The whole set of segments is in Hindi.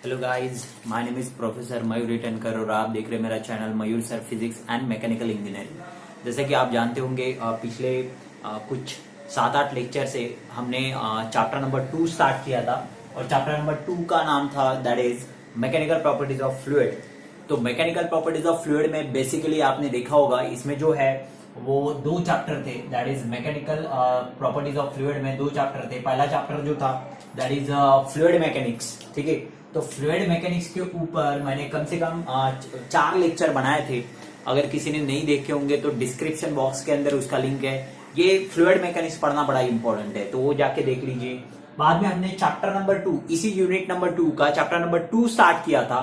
Hello guys, my name is professor Mayur Ritankar और आप देख रहे हैं मेरा channel Mayur sir physics and mechanical engineering. जैसे कि आप जानते होंगे पिछले कुछ 7-8 लेक्चर से हमने चैप्टर नंबर 2 स्टार्ट किया था और चैप्टर नंबर 2 का नाम था that is mechanical properties of fluid. तो मैकेनिकल प्रॉपर्टीज ऑफ फ्लूइड में बेसिकली आपने देखा होगा इसमें जो है वो 2 चैप्टर थे। That is mechanical properties of fluid में 2 चैप्टर थे। पहला चैप्टर जो था दैट इज फ्लूइड मैकेनिक्स, ठीक है। तो फ्लूइड मैकेनिक्स के ऊपर मैंने कम से कम 4 लेक्चर बनाए थे। अगर किसी ने नहीं देखे होंगे तो डिस्क्रिप्शन बॉक्स के अंदर उसका लिंक है। ये फ्लूइड मैकेनिक्स पढ़ना बड़ा इंपॉर्टेंट है, तो वो जाके देख लीजिए। बाद में हमने चैप्टर नंबर 2, इसी यूनिट नंबर 2 का चैप्टर नंबर 2 स्टार्ट किया था,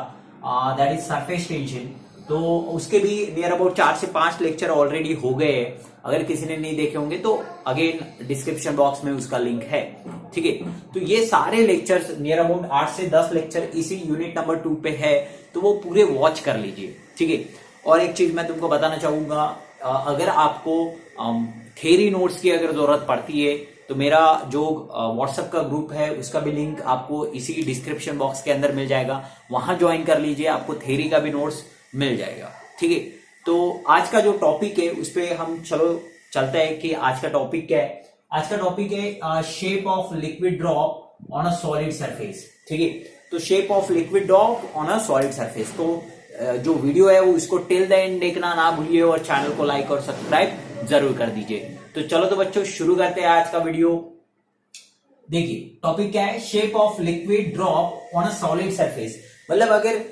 दैट इज सरफेस टेंशन। तो उसके भी नियर अबाउट 4 से 5 लेक्चर ऑलरेडी हो गए हैं। अगर किसी ने नहीं देखे होंगे तो अगेन डिस्क्रिप्शन बॉक्स में उसका लिंक है, ठीक है। तो ये सारे लेक्चर्स नियर अबाउट 8 से 10 लेक्चर इसी यूनिट नंबर 2 पे है, तो वो पूरे वॉच कर लीजिए, ठीक है। और एक चीज मैं तुमको बताना चाहूंगा, अगर आपको थ्योरी नोट्स की अगर जरूरत पड़ती है तो मेरा जो व्हाट्सएप का ग्रुप है उसका भी लिंक आपको इसी डिस्क्रिप्शन बॉक्स के अंदर मिल जाएगा। वहां ज्वाइन कर लीजिए, आपको थ्योरी का भी नोट्स मिल जाएगा, ठीक है। तो आज का जो टॉपिक है उस पर हम चलते हैं कि आज का टॉपिक क्या है। आज का टॉपिक है shape of liquid drop on a solid surface, ठीक है। तो shape of liquid drop on a solid surface. तो जो वीडियो है वो इसको टिल द एंड देखना ना भूलिए और चैनल को लाइक और सब्सक्राइब जरूर कर दीजिए। तो चलो तो बच्चों शुरू करते हैं आज का वीडियो। देखिए टॉपिक क्या है, shape of liquid drop on a solid surface. मतलब अगर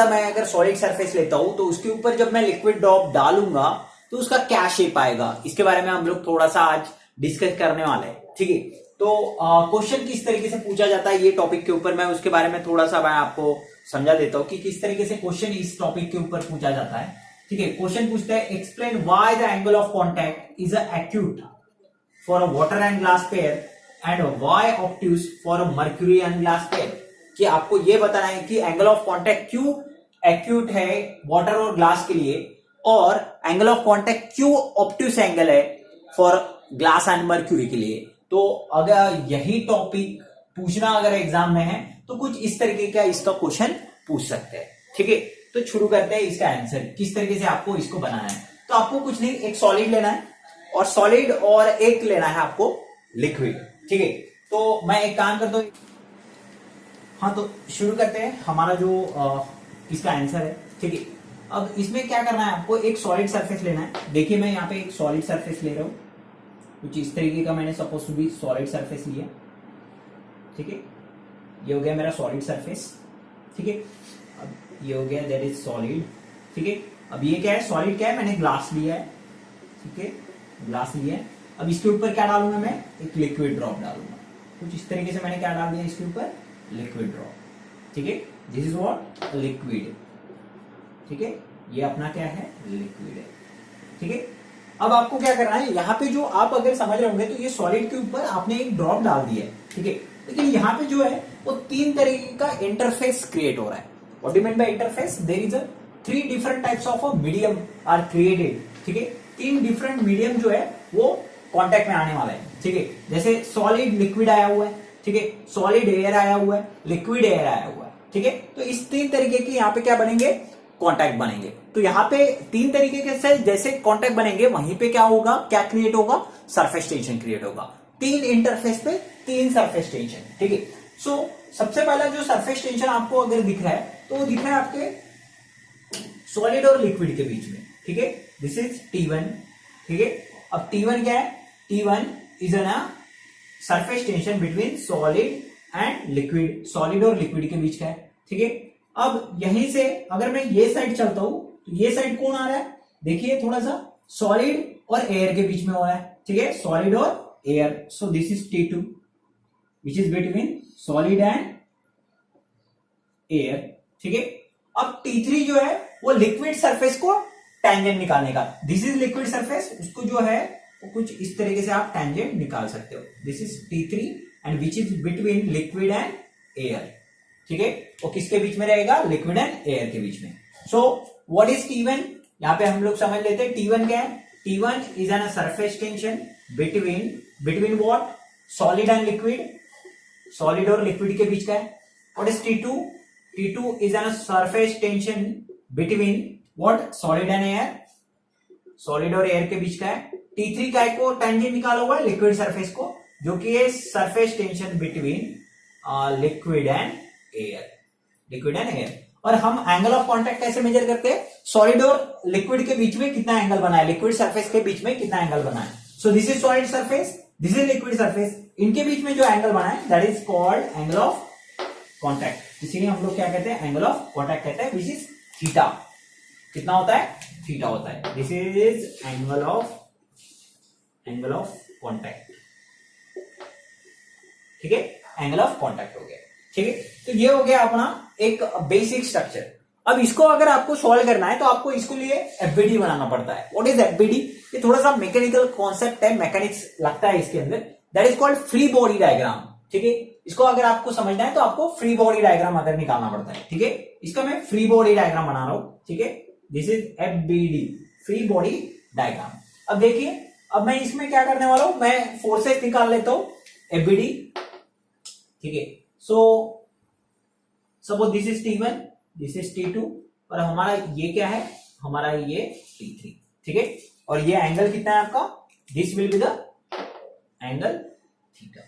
मैं अगर सॉलिड सरफेस लेता हूं तो उसके ऊपर जब मैं लिक्विड ड्रॉप डालूंगा तो उसका क्या शेप आएगा, इसके बारे में हम लोग थोड़ा सा आज डिस्कस करने वाले हैं, ठीक है। तो क्वेश्चन किस तरीके से पूछा जाता है ये टॉपिक के ऊपर, मैं उसके बारे में थोड़ा सा मैं आपको समझा देता हूं कि किस तरीके से क्वेश्चन इस टॉपिक के ऊपर पूछा जाता है, ठीक है। क्वेश्चन पूछता है explain why the angle of contact is acute for a water and glass pair and why obtuse for a mercury and glass pair. कि आपको ये बताना है कि एंगल ऑफ कांटेक्ट क्यों एक्यूट है वाटर और ग्लास के लिए और एंगल ऑफ कांटेक्ट क्यों ऑब्ट्यूस एंगल है फॉर ग्लास एंड मर्क्यूरी के लिए। तो अगर यही टॉपिक पूछना अगर एग्जाम में है तो कुछ इस तरीके का इसका क्वेश्चन पूछ सकते हैं, ठीक है। तो शुरू करते हैं इसका आंसर, किस तरीके से आपको इसको बनाना है। तो आपको कुछ नहीं, एक सॉलिड लेना है और सॉलिड और एक लेना है आपको लिक्विड, ठीक है। तो मैं एक काम करता हूं, हाँ तो शुरू करते हैं। हमारा जो इसका आंसर है, ठीक है। अब इसमें क्या करना है, आपको एक सॉलिड सरफेस लेना है। देखिए मैं यहाँ पे एक सॉलिड सरफेस ले रहा हूं, कुछ इस तरीके का मैंने suppose to be solid surface लिया, ठीक है। ये हो गया मेरा सॉलिड सरफेस, ठीक है। अब ये हो गया दैट इज सॉलिड, ठीक है। अब ये क्या है, सॉलिड क्या है, मैंने ग्लास लिया है, ठीक है, ग्लास लिया है। अब इसके ऊपर क्या डालूंगा, मैं एक लिक्विड ड्रॉप डालूंगा। कुछ इस तरीके से मैंने क्या डाल दिया इसके ऊपर, लिक्विड ड्रॉप, ठीक है। दिस इज व्हाट, लिक्विड, ठीक है। ये अपना क्या है, लिक्विड है, ठीक है। अब आपको क्या करना है, यहाँ पे जो आप अगर समझ रहे होंगे तो ये सॉलिड के ऊपर आपने एक ड्रॉप डाल दिया है, ठीक है। लेकिन यहाँ पे जो है वो 3 तरीके का इंटरफेस क्रिएट हो रहा है। What do you mean by interface, there is a 3 different types of a medium are created, ठीक है। 3 डिफरेंट मीडियम जो है वो कॉन्टेक्ट में आने वाला है, ठीक है। जैसे सॉलिड लिक्विड आया हुआ है, ठीक है, सॉलिड एयर आया हुआ है, लिक्विड एयर आया हुआ है, ठीक है। तो इस 3 तरीके के यहाँ पे क्या बनेंगे, कॉन्टैक्ट बनेंगे। तो यहाँ पे 3 तरीके के से जैसे कॉन्टैक्ट बनेंगे वहीं पे क्या होगा, क्या क्रिएट होगा, सरफेस टेंशन क्रिएट होगा। 3 इंटरफेस पे 3 सरफेस टेंशन, ठीक है। सो सबसे पहला जो सरफेस टेंशन आपको अगर दिख रहा है तो वो दिख रहा है आपके सॉलिड और लिक्विड के बीच में, ठीक है। दिस इज T1, ठीक है। अब T1 क्या है, T1 is an surface tension between solid and liquid, solid और लिक्विड के बीच का है, ठीक है। अब यहीं से अगर मैं ये साइड चलता हूं तो ये साइड कौन आ रहा है, देखिए थोड़ा सा सॉलिड और एयर के बीच में हो रहा है, ठीक है, सॉलिड और air. So this is T2 which is between solid and air, ठीक है। अब T3 जो है वो लिक्विड सरफेस को टेंजेंट निकालने का, दिस इज लिक्विड सरफेस, उसको जो है वो कुछ इस तरीके से आप टेंजेंट निकाल सकते हो। This is T3 and which is between liquid and air, ठीक है। वो किसके बीच में रहेगा, लिक्विड एंड एयर के बीच में। सो व्हाट इज T1, यहाँ पे हम लोग समझ लेते हैं T1 क्या है। T1 is an surface tension between what, solid and liquid, solid और लिक्विड के बीच का है। What is T2, T2 is a surface tension between what? Solid and air. Solid और एयर के बीच का है। T3 का को टेंजेंट निकाला हुआ है लिक्विड सरफेस को, जो कि है surface tension between liquid and air, liquid and air. और हम एंगल ऑफ कांटेक्ट कैसे मेजर करते हैं? सॉलिड और लिक्विड के बीच में कितना एंगल बना है, लिक्विड सरफेस के बीच में कितना एंगल बना है। सो this is solid surface, this is liquid surface, इनके बीच में जो एंगल बना है that is called angle of contact. इसीलिए हम लोग क्या कहते हैं? एंगल ऑफ कांटेक्ट कहते हैं, विच इज थीटा। कितना होता है? थीटा होता है। This is angle of contact. ठीक है, एंगल ऑफ कांटेक्ट हो गया। ठीक है, तो ये हो गया अपना एक बेसिक स्ट्रक्चर। अब इसको अगर आपको सॉल्व करना है तो आपको इसके लिए एफबीडी बनाना पड़ता है। What is FBD? ये थोड़ा सा मैकेनिकल कॉन्सेप्ट है, मैकेनिक्स लगता है इसके अंदर। That is called free body diagram. ठीक है, इसको अगर आपको समझना है तो आपको फ्री बॉडी डायग्राम अगर निकालना पड़ता है। ठीक है, इसका मैं फ्री बॉडी डायग्राम बना रहा हूं। ठीक है, this is FBD, free body diagram. अब देखिए, अब मैं इसमें क्या करने वाला हूं, मैं फोर्सेस निकाल लेता हूं एफबीडी। ठीक है, so suppose this is T1, this is T2 और हमारा ये क्या है? हमारा ये T3। ठीक है, और ये एंगल कितना है आपका? This will be the angle theta.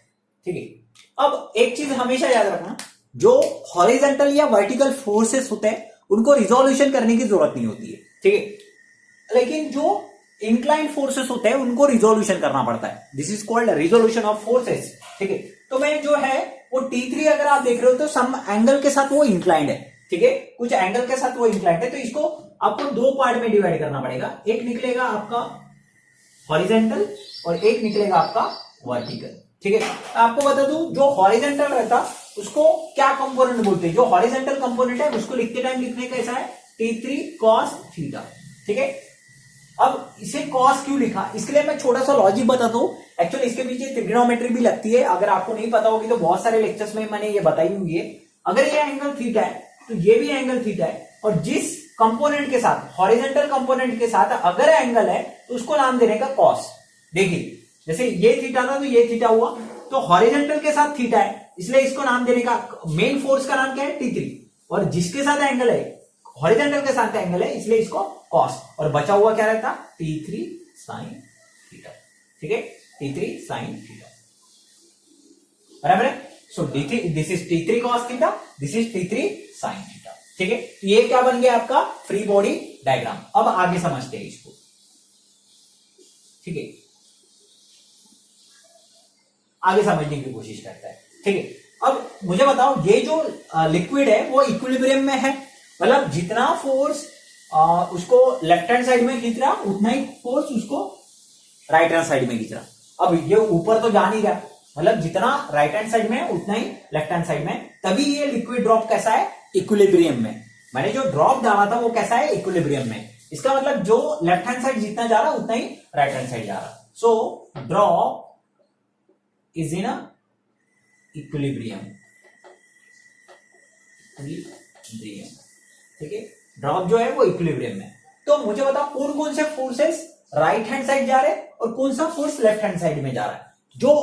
ठीक है, अब एक चीज हमेशा याद रखना, जो हॉरिजॉन्टल या वर्टिकल फोर्सेस होते हैं उनको रिजोल्यूशन करने की जरूरत नहीं होती है। ठीक है, लेकिन जो इंक्लाइन फोर्सेस होते हैं उनको रिजोल्यूशन करना पड़ता है। This is called resolution of forces. ठीक है, तो मैं जो है वो T3 अगर आप देख रहे हो तो सम एंगल के साथ वो इंक्लाइंड है। ठीक है, कुछ एंगल के साथ वो इंक्लाइंड है, तो इसको आपको दो पार्ट में डिवाइड करना पड़ेगा। एक निकलेगा आपका हॉरिजॉन्टल और एक निकलेगा आपका वर्टिकल। ठीक है, आपको बता दूं, जो हॉरिजॉन्टल रहता उसको क्या कंपोनेंट बोलते हैं? जो हॉरिजॉन्टल कंपोनेंट है उसको लिखते टाइम लिखने का ऐसा है T3 cos थीटा। ठीक है, अब इसे cos क्यों लिखा, इसके लिए मैं छोटा सा लॉजिक बताता हूं। एक्चुअली इसके पीछे ट्रिग्नोमेट्री भी लगती है, अगर आपको नहीं पता होगी तो बहुत सारे लेक्चर्स में मैंने ये बताई हुई है। अगर ये एंगल थीटा है तो ये भी एंगल थीटा है, और जिस कंपोनेंट के साथ, हॉरिजॉन्टल कंपोनेंट के साथ अगर एंगल है तो उसको नाम देने का cos। देखिए, जैसे ये थीटा था तो ये थीटा हुआ, तो हॉरिजॉन्टल के साथ थीटा है इसलिए इसको नाम देने का, मेन फोर्स का नाम क्या है? T3, और जिसके साथ एंगल है, हॉरिजॉन्टल के साथ एंगल है, इसलिए इसको cos, और बचा हुआ क्या रहता? T3 sin theta. ठीक है, T3 sin थीटा, बराबर है। सो this is T3 cos theta, this is T3 sin theta. ठीक है, तो ये क्या बन गया आपका? Free body diagram. अब आगे समझते हैं इसको। ठीक है, आगे समझने की कोशिश करता है। ठीक है, अब मुझे बताओ, ये जो लिक्विड है वो इक्विलिब्रियम में है, मतलब जितना फोर्स उसको लेफ्ट हैंड साइड में खींच रहा उतना ही फोर्स उसको राइट हैंड साइड में खींच रहा। अब ये ऊपर तो जा नहीं रहा, मतलब जितना राइट हैंड साइड में है उतना ही लेफ्ट हैंड साइड में, तभी ये लिक्विड ड्रॉप कैसा है? इक्विलिब्रियम में। मैंने जो ड्रॉप डाला था वो कैसा है? इक्विलिब्रियम में। इसका मतलब जो लेफ्ट हैंड साइड जितना जा रहा उतना ही राइट हैंड साइड जा रहा। So drop is in a equilibrium। ठीक है, ड्रॉप जो है वो इक्विलिब्रियम में। तो मुझे बताओ कौन कौन से फोर्सेस राइट हैंड साइड जा रहे हैं और कौन सा फोर्स लेफ्ट हैंड साइड में जा रहा है। जो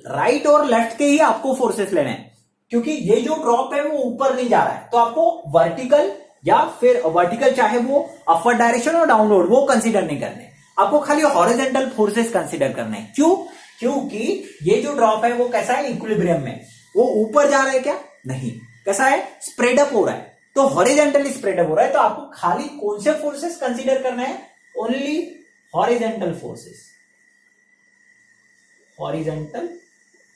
राइट और लेफ्ट के ही आपको फोर्सेस लेने हैं, क्योंकि ये जो ड्रॉप है वो ऊपर नहीं जा रहा है, तो आपको वर्टिकल या फिर वर्टिकल चाहे वो अपर डायरेक्शन और डाउनवर्ड वो कंसीडर नहीं करने, आपको खाली हॉरिजॉन्टल फोर्सेस कंसीडर करने हैं। क्यों? क्योंकि ये जो ड्रॉप है वो कैसा है? इक्विलिब्रियम में। वो ऊपर जा रहा है क्या? नहीं, कैसा है? स्प्रेड अप हो रहा है। तो हॉरिजॉन्टली स्प्रेड अप हो रहा है, तो आपको खाली कौन से फोर्सेस कंसीडर करना है? Only horizontal forces. Horizontal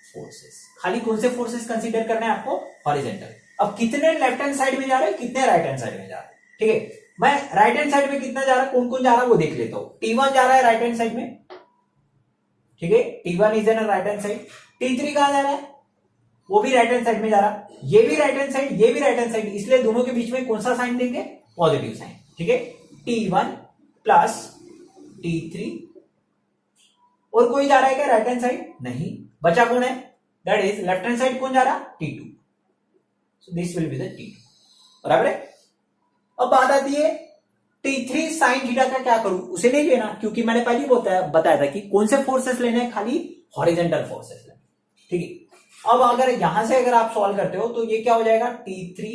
forces, खाली कौन से फोर्सेस कंसीडर करने हैं आपको? हॉरिजॉन्टल। अब कितने लेफ्ट हैंड साइड में जा रहे हैं, कितने राइट हैंड साइड में जा रहे हैं? ठीक है, मैं राइट हैंड साइड में कितना जा रहा है, कौन कौन जा रहा है वो देख लेता हूं। T1 जा रहा है राइट हैंड साइड में। ठीक है, T1 is in right hand side. T3 कहां जा रहा है? वो भी राइट हैंड साइड में जा रहा है। ये भी राइट हैंड साइड, ये भी राइट हैंड साइड, इसलिए दोनों के बीच में कौन सा साइन देंगे? Positive sign. ठीक है, T1 प्लस T3। और कोई जा रहा है क्या राइट हैंड साइड? नहीं, बचा कौन है? That is left hand side कौन जा रहा? T2। So this will be the T2, बराबर है। अब बात आती है T3 sin थीटा का क्या करूं? उसे नहीं लेना, क्योंकि मैंने पहले बताया था कि कौन से फोर्सेस लेने हैं, खाली हॉरिजॉन्टल फोर्सेस लेने। ठीक है, अब अगर यहां से अगर आप सॉल्व करते हो तो ये क्या हो जाएगा, T3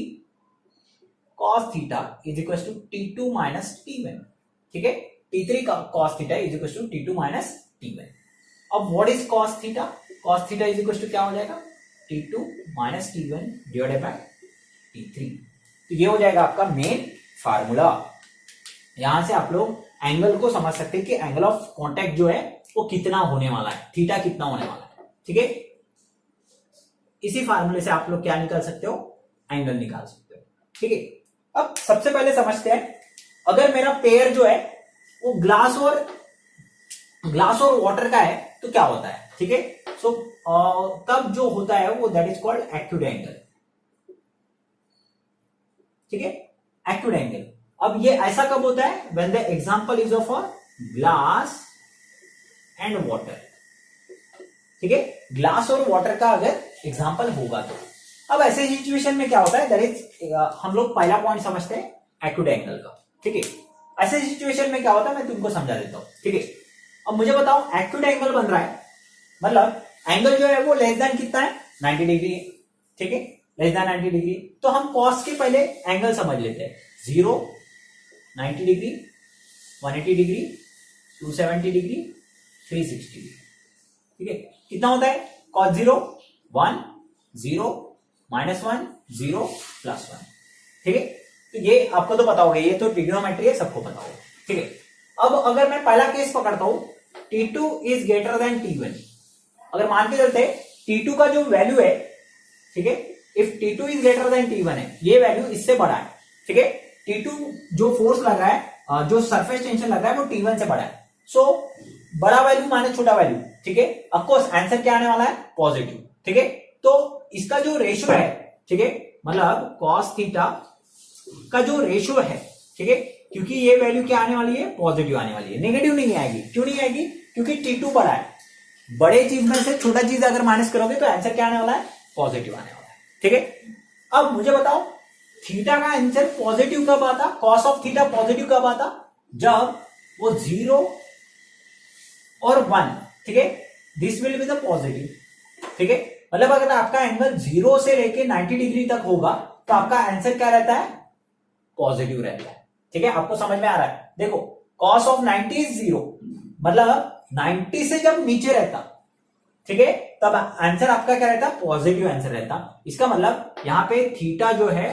cos theta is equal to T2 minus T1। ठीक है, T3 cos theta is equal to T2 minus T1। अब what is cos theta, cos theta is equal to क्या हो जाएगा, T2 minus T1 divided by T3। तो ये हो जाएगा आपका मेन फार्मूला। यहां से आप लोग एंगल को समझ सकते हैं कि एंगल ऑफ कांटेक्ट जो है वो कितना होने वाला है, थीटा कितना होने वाला है। ठीक है, इसी फार्मूले से आप लोग क्या निकाल सकते हो, एंगल निकाल सकते हो। ठीक है, अब सबसे पहले समझते हैं, अगर मेरा पेयर जो है वो ग्लास और वाटर का है तो क्या होता है। ठीक है, सो तब जो होता है वो that is called acute angle. ठीक है, एक्यूट एंगल। अब ये ऐसा कब होता है, when the example is of a glass and water. ठीक है, ग्लास और वाटर का अगर एग्जांपल होगा तो। अब ऐसे सिचुएशन में क्या होता है, दैट इज हम लोग पहला पॉइंट समझते हैं एक्यूट एंगल का। ठीक है, ऐसे सिचुएशन में क्या होता है मैं तुमको समझा देता हूं। ठीक है, अब मुझे बताओ एक्यूट एंगल बन रहा है, मतलब एंगल जो है वो लेस देन कितना है, 90 डिग्री। ठीक है, लेस देन 90 डिग्री। तो हम कॉस के पहले एंगल समझ लेते हैं, 0, 90 डिग्री, 180 डिग्री, 270 डिग्री, 360 डिग्री। ठीक है, कितना होता है, cos 0 1 0 -1 0 +1। ठीक है, तो ये आपको तो पता होगा, ये तो ट्रिग्नोमेट्री है, सबको पता होगा। ठीक है, अब अगर मैं पहला केस पकड़ता हूं, T2 is greater than T1। अगर मान के चलते T2 का जो वैल्यू है, ठीक है, if T2 is greater than T1 है, ये वैल्यू इससे बड़ा है। ठीक है, T2 जो फोर्स लग रहा है, जो सरफेस टेंशन लग रहा है वो T1 से बड़ा है। सो बड़ा वैल्यू माने छोटा वैल्यू। ठीक है, ऑफकोर्स आंसर क्या आने वाला है, पॉजिटिव। ठीक है, तो इसका जो रेशियो है, ठीक है, मतलब cos थीटा का जो रेशियो है, ठीक है, क्योंकि ये वैल्यू क्या आने वाली है, पॉजिटिव आने वाली है, नेगेटिव नहीं आएगी। क्यों नहीं आएगी, क्योंकि T2 बड़ा है। बड़े चीज में से छोटा चीज अगर माइनस करोगे तो आंसर क्या आने वाला है, पॉजिटिव आने वाला है। ठीक है, अब मुझे बताओ थीटा का आंसर पॉजिटिव कब आता, कॉस ऑफ थीटा पॉजिटिव कब आता, जब वो 0 और 1। ठीक है, this will be the positive. ठीक है, मतलब अगर आपका एंगल 0 से लेके 90 डिग्री तक होगा तो आपका आंसर क्या रहता है, पॉजिटिव रहता है। ठीक है, आपको समझ में आ रहा है, देखो cos ऑफ 90 इज 0, मतलब 90 से जब नीचे रहता, ठीक है, तब आंसर आपका क्या रहता, पॉजिटिव आंसर रहता। इसका मतलब यहां पे थीटा जो है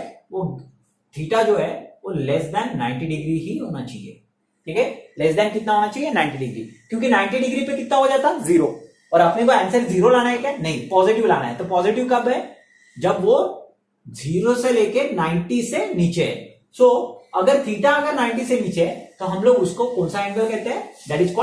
वो लेस देन 90 डिग्री ही होना चाहिए। ठीक है, लेस देन कितना होना चाहिए, 90 डिग्री, क्योंकि 90 डिग्री पे कितना हो जाता, 0, और अपने को आंसर 0 लाना है क्या, नहीं, पॉजिटिव लाना है। तो पॉजिटिव कब है, जब वो 0 से लेके 90 से नीचे है। सो अगर थीटा अगर 90 से नीचे है तो हम लोग उसको कौन सा एंगल कहते हैं, that is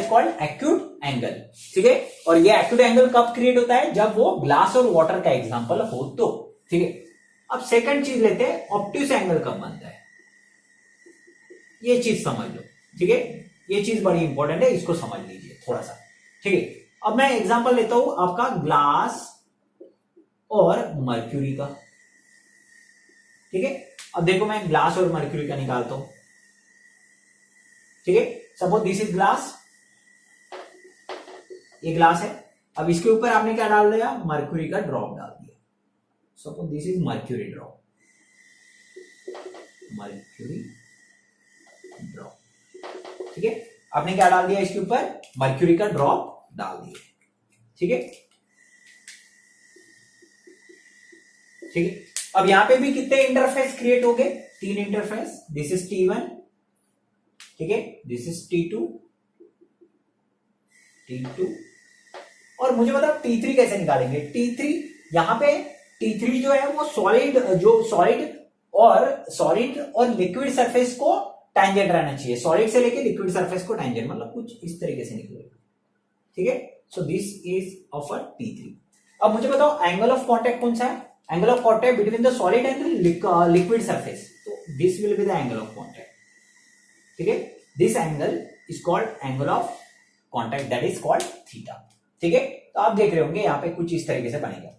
called acute angle. ठीक है, और ये एक्यूट एंगल कब क्रिएट होता है, जब वो ग्लास और वाटर का एग्जांपल हो तो। ठीक है, अब सेकंड चीज लेते हैं, ऑब्ट्यूस एंगल कब बनता है, ये चीज समझ लो। ठीक है, ये चीज बड़ी इंपॉर्टेंट है, इसको समझ लीजिए थोड़ा सा। ठीक है, अब मैं एग्जांपल लेता हूं आपका ग्लास और मर्क्यूरी का। ठीक है, अब देखो मैं ग्लास और मर्क्यूरी का निकालता हूं। ठीक है, सपोज दिस इज ग्लास, ये ग्लास है। अब इसके ऊपर आपने क्या डाल दिया, मर्क्यूरी का ड्रॉप डाल दिया। Suppose this is mercury drop, ठीक है, आपने क्या डाल दिया इसके ऊपर, मर्क्यूरी का ड्रॉप डाल दिया। ठीक है, ठीक है, अब यहां पे भी कितने इंटरफेस क्रिएट हो गए, 3 इंटरफेस। दिस इज T1, ठीक है, दिस इज T2, और मुझे बताओ T3 कैसे निकालेंगे। T3 यहां पे T3 जो है वो सॉलिड और लिक्विड सरफेस को टैंजेंट रहना चाहिए, सॉलिड से लेके लिक्विड सरफेस को टैंजेंट, मतलब कुछ इस तरीके से निकलेगा। ठीक है, सो this is of a T3। अब मुझे बताओ एंगल ऑफ कांटेक्ट कौन सा है, angle of contact between the solid and liquid surface, तो this will be the angle of contact. ठीक है, this angle is called angle of contact, that is called theta. ठीक है, तो आप देख रहे होंगे यहाँ पे कुछ इस तरीके से बनेगा।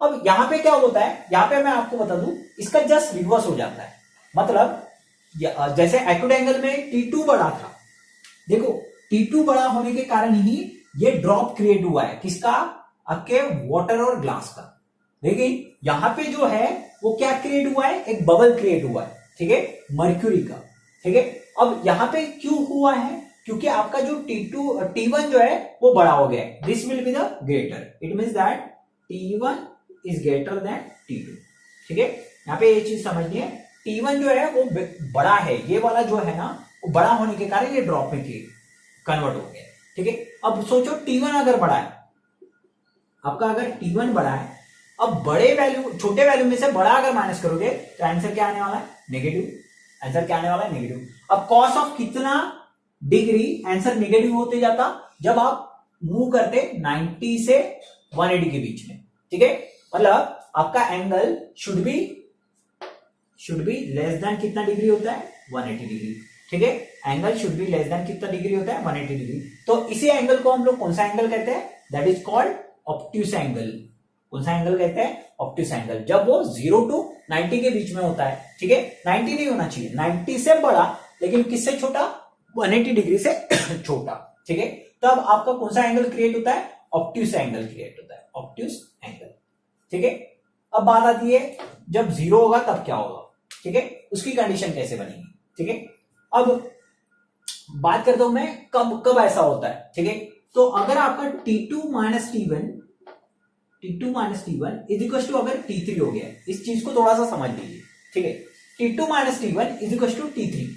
अब यहां पे क्या होता है, यहां पे मैं आपको बता दूं, इसका जस्ट रिवर्स हो जाता है। मतलब जैसे एक्यूट एंगल में T2 बड़ा था, देखो T2 बड़ा होने के कारण ही ये ड्रॉप क्रिएट हुआ है किसका, आपके वाटर और ग्लास का। लेकिन यहां पे जो है वो क्या क्रिएट हुआ है, एक बबल क्रिएट हुआ है, ठीक है, मर्क्यूरी का, ठीक है। अब यहां पे क्यों हुआ है, क्योंकि आपका जो T1 जो है वो बड़ा हो गया है, this will be the greater, it means that T1 is greater than T2, ठीक है। यहाँ पे ये चीज समझनी है, T1 जो है वो बड़ा है, ये वाला जो है ना वो बड़ा होने के कारण ये ड्रॉप में कन्वर्ट हो गया, ठीक है। अब सोचो T1 अगर बड़ा है आपका, अगर T1 बड़ा है, अब बड़े वैल्यू छोटे वैल्यू में से बड़ा अगर माइनस करोगे तो आंसर क्या आने वाला है, नेगेटिव। आंसर क्या आने वाला है, नेगेटिव। अब कॉस ऑफ कितना डिग्री आंसर नेगेटिव होते जाता जब आप मूव करते 90 से 180 के बीच में, ठीक है। मतलब आपका angle should be less than कितना डिग्री होता है, 180 डिग्री, ठीक है। Angle should be less than कितना डिग्री होता है, 180 डिग्री। तो इसी एंगल को हम लोग कौन सा एंगल कहते हैं, that is called obtuse angle. कौन सा एंगल कहते हैं, ऑब्ट्यूस एंगल, जब वो 0 to 90 के बीच में होता है, ठीक है। 90 नहीं होना चाहिए, 90 से बड़ा लेकिन किससे छोटा, 180 डिग्री से छोटा, ठीक है। तब आपका कौन सा एंगल क्रिएट होता है, ऑब्ट्यूस एंगल क्रिएट होता है, ऑब्ट्यूस एंगल, ठीक है। अब बात आती है जब 0 होगा तब क्या होगा, ठीक है, उसकी कंडीशन कैसे बनेगी, ठीक है। अब बात करता हूं मैं कब ऐसा होता है, ठीक है। तो अगर आपका T2 minus T1 is equal to अगर T3 हो गया, इस चीज को थोड़ा सा समझ लीजिए, ठीक है। T2 minus T1 is equal to T3।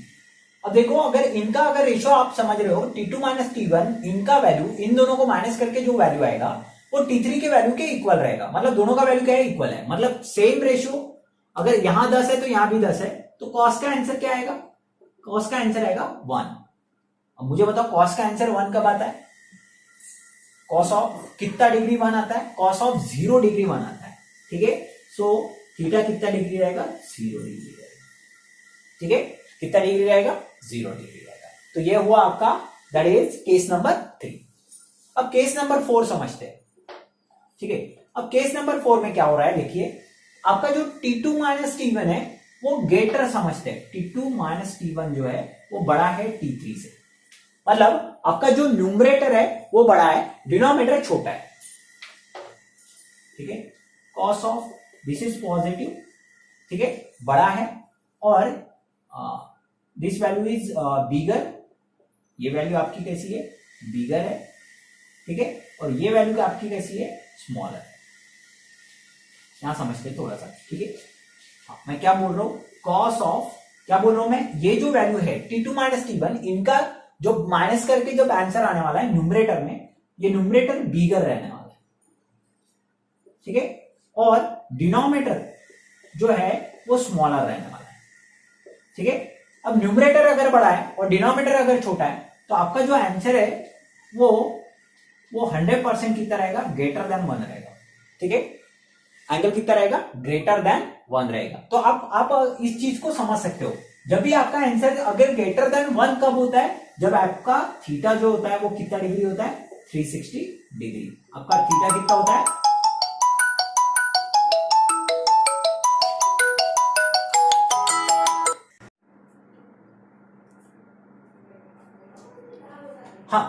अब देखो अगर इनका अगर रेशो आप समझ रहे हो, T2 माइनस T1 इनका वैल्यू, इन दोनों को माइनस करके जो वैल्यू आएगा वो T3 के वैल्यू के इक्वल रहेगा, मतलब दोनों का वैल्यू क्या है, इक्वल है, मतलब सेम रेशो। अगर यहां 10 है तो यहां भी 10 है, तो कॉस का आंसर क्या आएगा, कॉस का आंसर आएगा 1। अब मुझे बताओ कॉस का आंसर 1 कब आता है, कॉस ऑफ कितना डिग्री 1 आता है, कॉस ऑफ 0 डिग्री 1 आता है, ठीक है। सो थीटा कितना डिग्री रहेगा, 0 डिग्री रहेगा, ठीक है। कितना डिग्री रहेगा, 0 डिग्री रहेगा। तो ये हुआ आपका, दैट इज केस नंबर 3। अब केस नंबर 4 समझते हैं, ठीक है। अब केस नंबर 4 में क्या हो रहा है, देखिए आपका जो T2 माइनस T1 है वो ग्रेटर समझते हैं, T2 माइनस T1 जो है वो बड़ा है T3 से, मतलब आपका जो न्यूमरेटर है वो बड़ा है, डिनोमिनेटर छोटा है, ठीक है। Cos of this is positive, ठीक है, बड़ा है, और दिस वैल्यू इज बिगर, ये वैल्यू आपकी कैसी है, बिगर है, ठीक है, और ये वैल्यू आपकी कैसी है, स्मॉलर है। यहां समझते थोड़ा सा, ठीक है। हाँ, मैं क्या बोल रहा हूं, कॉस ऑफ, क्या बोल रहा हूं मैं, ये जो वैल्यू है T2 माइनस T1 इनका जो माइनस करके जब आंसर आने वाला है न्यूमरेटर में, ये न्यूमरेटर बिगर रहने वाला है, ठीक है, और डिनोमिनेटर जो है वो स्मॉलर रहने वाला है, ठीक है। अब न्यूमरेटर अगर बड़ा है और डिनोमिनेटर अगर छोटा है तो आपका जो आंसर है वो 100% कितना रहेगा, ग्रेटर देन 1 रहेगा, ठीक है। एंगल कितना रहेगा, ग्रेटर देन 1 रहेगा। तो आप इस चीज को समझ सकते हो, जब भी आपका आंसर अगर ग्रेटर देन 1 कब होता है, जब आपका थीटा जो होता है वो कितना डिग्री होता है, 360 डिग्री। आपका थीटा कितना होता है, हाँ,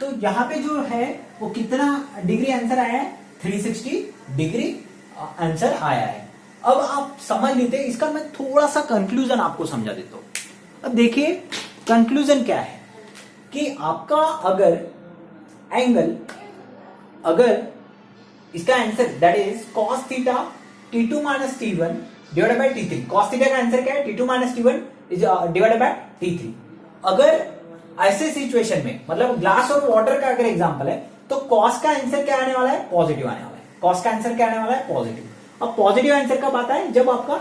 तो यहां पे जो है वो कितना डिग्री आंसर आया है, 360 डिग्री आंसर आया है। अब आप समझ लेते हैं, इसका मैं थोड़ा सा कंक्लूजन आपको समझा देता हूं। अब देखिए कंक्लूजन क्या है कि आपका अगर एंगल, अगर इसका answer that is cos theta T2 minus T1 divided by T3। Cos theta का आंसर क्या है, T2 minus T1 is divided by T3। अगर ऐसे सिचुएशन में, मतलब ग्लास और वाटर का अगर एग्जांपल है, तो कॉस का आंसर क्या आने वाला है, पॉजिटिव आने वाला है। कॉस का आंसर क्या आने वाला है, पॉजिटिव। अब पॉजिटिव आंसर कब आता है, जब आपका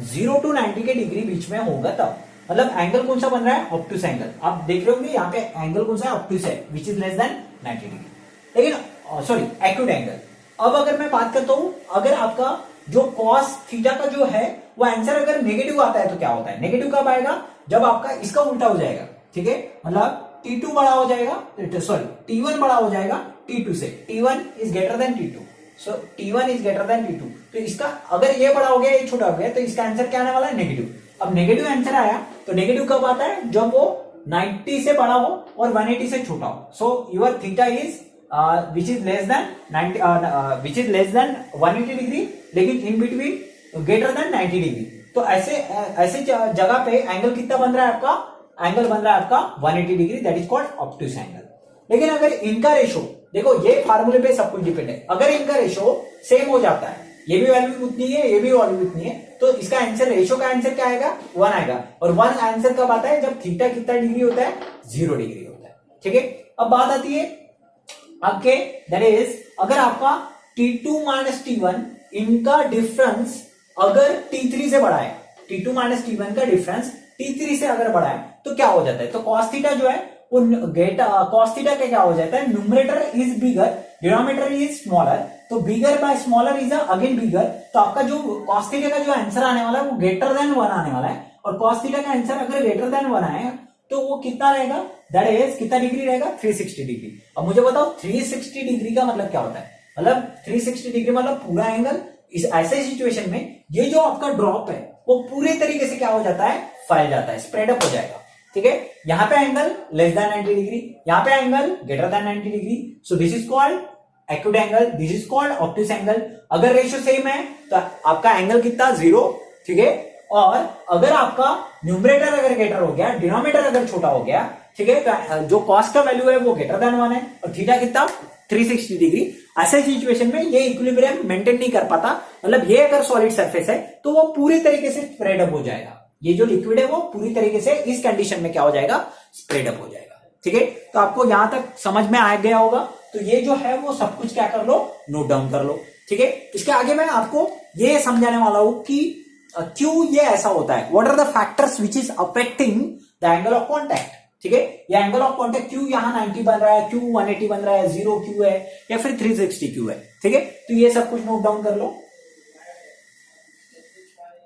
0 to 90 के डिग्री बीच में होगा तब, मतलब एंगल कौन सा बन रहा है, ऑब्ट्यूस एंगल। आप देख रहे होंगे यहाँ पे एंगल कौन सा है, ऑब्ट्यूस है, विच इज लेस देन 90 डिग्री, लेकिन सॉरी एक्यूट एंगल। अब अगर मैं बात करता हूं, अगर आपका जो कॉस थीटा का जो है वो आंसर अगर नेगेटिव आता है तो क्या होता है, नेगेटिव कब आएगा, जब आपका इसका उल्टा हो जाएगा, ठीक है, मतलब T2 बड़ा हो जाएगा, सॉरी T1 बड़ा हो जाएगा T2 से, T1 is greater than T2, so T1 is greater than T2। तो इसका अगर ये बड़ा हो गया, ये छोटा हो गया, तो इसका आंसर क्या आने वाला है, नेगेटिव। अब नेगेटिव आंसर आया तो नेगेटिव कब आता है, जब वो 90 से बड़ा हो और 180 से छोटा हो। So your theta is which is less than 90 which is less than 180 degree, लेकिन in between greater than 90 degree. तो ऐसे जगह पे एंगल कितना बन रहा है आपका, एंगल बन रहा है आपका 180 degree, that is called obtuse angle. लेकिन अगर इनका रेशो, देखो ये फार्मूले पे सब कुछ डिपेंड है, अगर इनका रेशो सेम हो जाता है, ये भी वैल्यू उतनी है, ये भी वैल्यू उतनी है, तो इसका आंसर, रेशो का आंसर क्या आएगा, 1 आएगा। और 1 आंसर कब आता है, जब थीटा कितना डिग्री होता है, 0 डिग्री होता है। ठीक है, अब बात आती है आपके, दैट इज अगर आपका T2 माइनस T1 इनका डिफरेंस अगर T3 से बड़ा है, T2 माइनस T1 का डिफरेंस T3 से अगर बड़ा है तो क्या हो जाता है, तो cos थीटा जो है वो cos थीटा का क्या हो जाता है, numerator is bigger, denominator is smaller, तो बिगर बाय स्मॉलर इज अगेन बिगर, तो आपका जो cos थीटा का जो आंसर आने वाला है वो ग्रेटर देन 1 आने वाला है। और cos थीटा का आंसर अगर ग्रेटर देन 1 आए तो वो कितना रहेगा, दैट इज कितना डिग्री रहेगा, 360 डिग्री। अब मुझे बताओ 360 डिग्री का मतलब क्या होता है, मतलब 360 डिग्री मतलब पूरा एंगल। इस ऐसे सिचुएशन में ये जो आपका ड्रॉप है वो पूरे तरीके से क्या हो जाता है, फैल जाता है, स्प्रेड अप हो जाएगा। ठीक है, यहाँ पे एंगल लेस देन 90 डिग्री, यहाँ पे angle greater than 90 degree, so this is called acute angle, this is called obtuse angle. अगर रेशियो सेम है तो आपका एंगल कितना, 0। ठीक है, और अगर आपका न्यूमरेटर अगर ग्रेटर हो गया, डिनोमिनेटर अगर छोटा हो गया, ठीक है, तो जो कॉस का वैल्यू है वो ग्रेटर देन 1 है, और थीटा कितना, 360 डिग्री। ऐसे सिचुएशन में ये इक्विलिब्रियम मेंटेन नहीं कर पाता, मतलब ये अगर सॉलिड सरफेस है तो वो पूरी तरीके से स्प्रेड अप हो जाएगा, ये जो लिक्विड है वो पूरी तरीके से इस कंडीशन में क्या हो जाएगा, स्प्रेड अप हो जाएगा। ठीक है, तो आपको यहां तक समझ में आ गया होगा, तो ये जो है वो सब कुछ क्या कर लो, नोट डाउन कर लो। ठीक है, इसके आगे मैं आपको ये समझाने वाला हूं कि क्यों ये ऐसा होता है, what are the factors which is affecting the angle of contact. ठीक है, ये एंगल ऑफ कॉन्टैक्ट क्यों यहाँ 90 बन रहा है, क्यों 180 बन रहा है, 0 क्यों है, या फिर 360 क्यों है। ठीक है, तो ये सब कुछ नोट डाउन कर लो।